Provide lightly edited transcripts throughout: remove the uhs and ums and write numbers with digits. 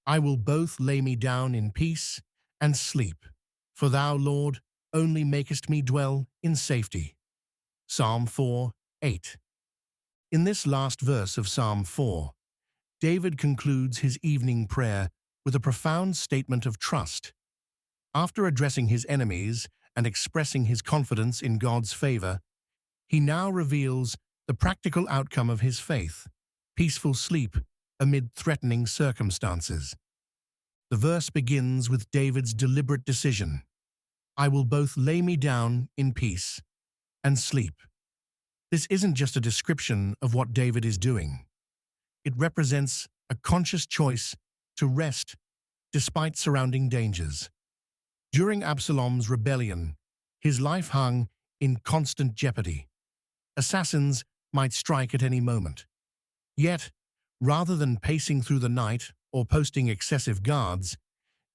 I will both lay me down in peace and sleep, for thou, Lord, only makest me dwell in safety. Psalm 4:8. In this last verse of Psalm 4, David concludes his evening prayer with a profound statement of trust. After addressing his enemies and expressing his confidence in God's favor, he now reveals the practical outcome of his faith: peaceful sleep amid threatening circumstances. The verse begins with David's deliberate decision: I will both lay me down in peace and sleep. This isn't just a description of what David is doing. It represents a conscious choice to rest despite surrounding dangers. During Absalom's rebellion, his life hung in constant jeopardy. Assassins might strike at any moment. Yet, rather than pacing through the night or posting excessive guards,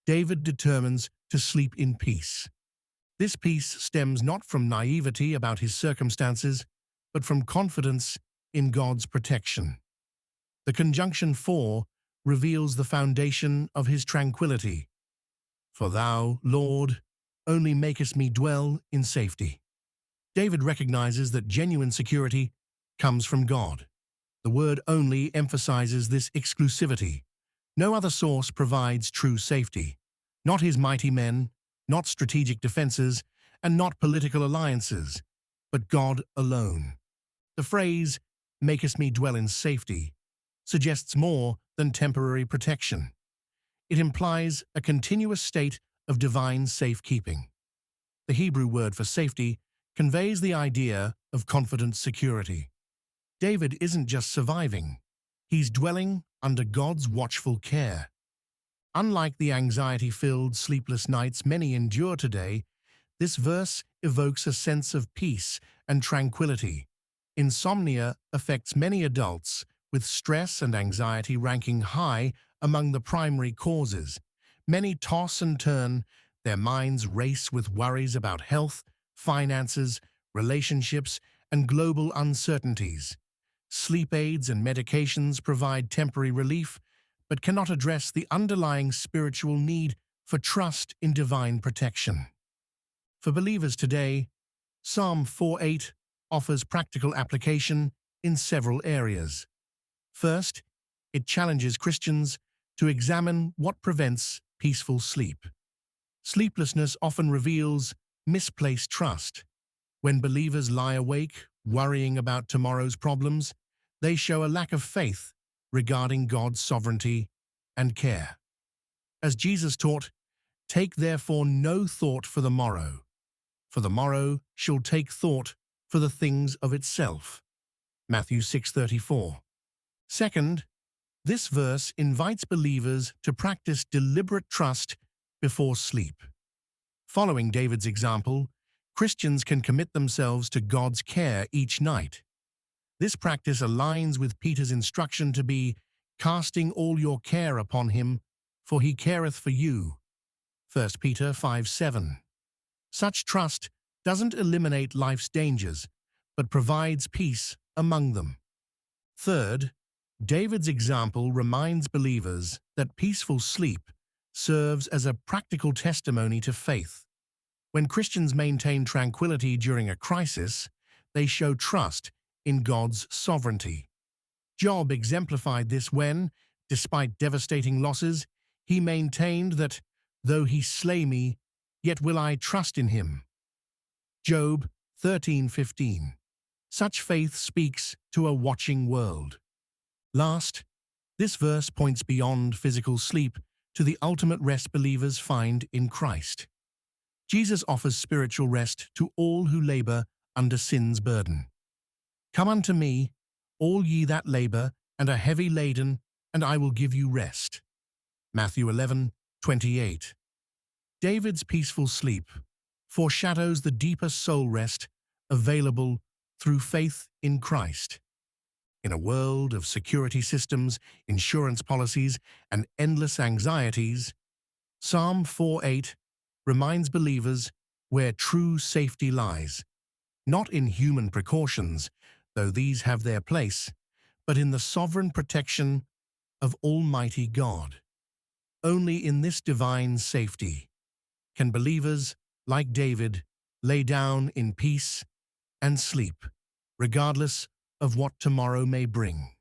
David determines to sleep in peace. This peace stems not from naivety about his circumstances, but from confidence in God's protection. The conjunction for reveals the foundation of his tranquility. For thou, Lord, only makest me dwell in safety. David recognizes that genuine security comes from God. The word only emphasizes this exclusivity. No other source provides true safety. Not his mighty men, not strategic defenses, and not political alliances, but God alone. The phrase, makest me dwell in safety, suggests more than temporary protection. It implies a continuous state of divine safekeeping. The Hebrew word for safety conveys the idea of confident security. David isn't just surviving, he's dwelling under God's watchful care. Unlike the anxiety-filled, sleepless nights many endure today, this verse evokes a sense of peace and tranquility. Insomnia affects many adults, with stress and anxiety ranking high among the primary causes. Many toss and turn, their minds race with worries about health, finances, relationships, and global uncertainties. Sleep aids and medications provide temporary relief, but cannot address the underlying spiritual need for trust in divine protection. For believers today, Psalm 4:8 offers practical application in several areas. First, it challenges Christians to examine what prevents peaceful sleep. Sleeplessness often reveals misplaced trust. When believers lie awake, worrying about tomorrow's problems, they show a lack of faith regarding God's sovereignty and care. As Jesus taught, take therefore no thought for the morrow shall take thought for the things of itself. Matthew 6:34. Second, this verse invites believers to practice deliberate trust before sleep. Following David's example, Christians can commit themselves to God's care each night. This practice aligns with Peter's instruction to be casting all your care upon him, for he careth for you. 1 Peter 5:7. Such trust doesn't eliminate life's dangers, but provides peace among them. Third, David's example reminds believers that peaceful sleep serves as a practical testimony to faith. When Christians maintain tranquility during a crisis, they show trust in God's sovereignty. Job exemplified this when, despite devastating losses, he maintained that, though he slay me, yet will I trust in him. Job 13:15. Such faith speaks to a watching world. Last, this verse points beyond physical sleep to the ultimate rest believers find in Christ. Jesus offers spiritual rest to all who labor under sin's burden. Come unto me, all ye that labor and are heavy laden, and I will give you rest. Matthew 11:28. David's peaceful sleep foreshadows the deeper soul rest available through faith in Christ. In a world of security systems, insurance policies, and endless anxieties, Psalm 4:8 reminds believers where true safety lies, not in human precautions, though these have their place, but in the sovereign protection of Almighty God. Only in this divine safety can believers, like David, lay down in peace and sleep, regardless of what tomorrow may bring.